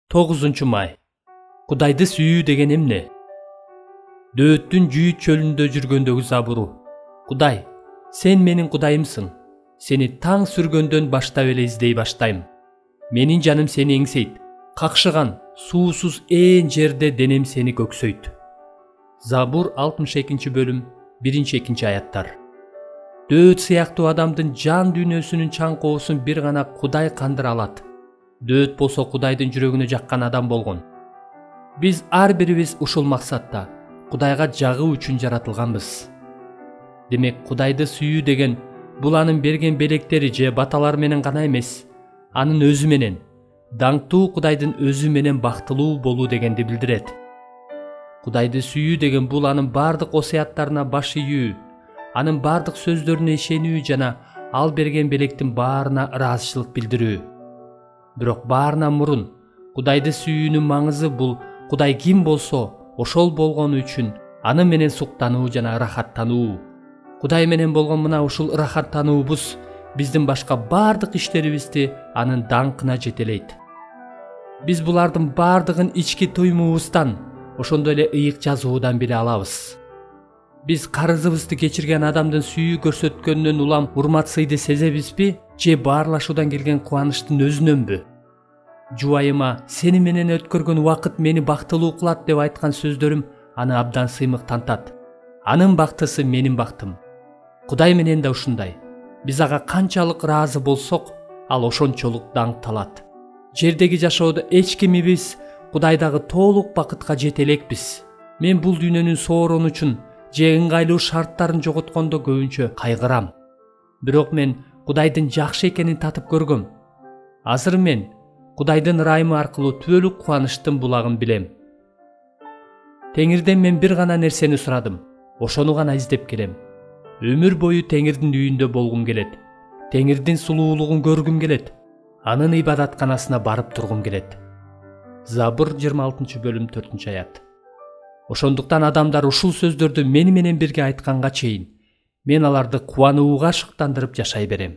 9 май. Кудайды сүйүү деген эмне? Дөөттүн жүйүт чөлүндө жүргөндөгү забуру. Кудай, сен менин Кудайымсың. Сени таң сүргөндөн баштап эле издей баштайм. Менин жаным сени эңсейт. Какшыган, суусуз ээн жерде денем сени көксөйт. Забур 62 бөлүм 1-2 аяттар. Дөөт сыяктуу адамдын жан дүйнөсүнүн чаңкоосун бир гана Кудай кандыра алат. Дөөт болсо Кудайдын жүрөгүнө жаккан адам болгон. Биз ар бирибиз ушул максатта Кудайга жагуу үчүн жаратылганбыз. Демек, Кудайды сүйүү деген бул анын берген белектери же баталар менен гана эмес, анын өзү менен, даңктуу Кудайдын өзү менен бактылуу болуу дегенди билдирет. Кудайды сүйүү деген бул анын бардык осуяттарына баш ийүү, анын бардык сөздөрүнө ишенүү жана ал берген белектин баарына ыраазычылык билдирүү. Бирок баарынан мурун Кудайды сүйүүнүн маңызы бул Кудай ким болсо, ошол болгону үчүн аны менен суктануу жана ырахаттануу. Кудай менен болгон мына ушул ырахаттануубуз биздин башка бардык иштерибизди анын даңкына жетелейт. Биз булардын бардыгын ички туймубуздан, ошондой эле ыйык жазуудан биле алабыз. Биз карызыбызды кечирген адамдын сүйүү көрсөткөнүнөн улам урмат сыйды сезебизби, же баарлашуудан келген кубанычтын өзүнөнбү? Жубайыма сени менен өткөргөн убакыт мени бактылуу кылат деп айткан сөздөрүм аны абдан сыймыктантат. Анын бактысы менин бактым. Кудай менен да ушундай. Биз ага канчалык ыраазы болсок, ал ошончолук даңкталат. Жердеги жашоодо эч кимибиз Кудайдагы толук бакытка жете элекпиз. Мен бул дүйнөнүн соорону үчүн же ыңгайлуу шарттарын жоготкондо көбүнчө кайгырам. Бирок мен Кудайдын жакшы экенин татып көргөм. Азыр мен Кудайдын ырайымы аркылуу түбөлүк кубанычтын булагын билем. Теңирден мен бир гана нерсени сурадым. Ошону гана издеп келем. Өмүр бою Теңирдин үйүндө болгум келет. Теңирдин сулуулугун көргүм келет. Анын ибадатканасына барып тургум келет. Забур 26 бөлүм 4 аят. Ошондуктан адамдар ушул сөздөрдү мени менен бирге айтканга чейин мен аларды кубанууга шыктандырып жашай берем.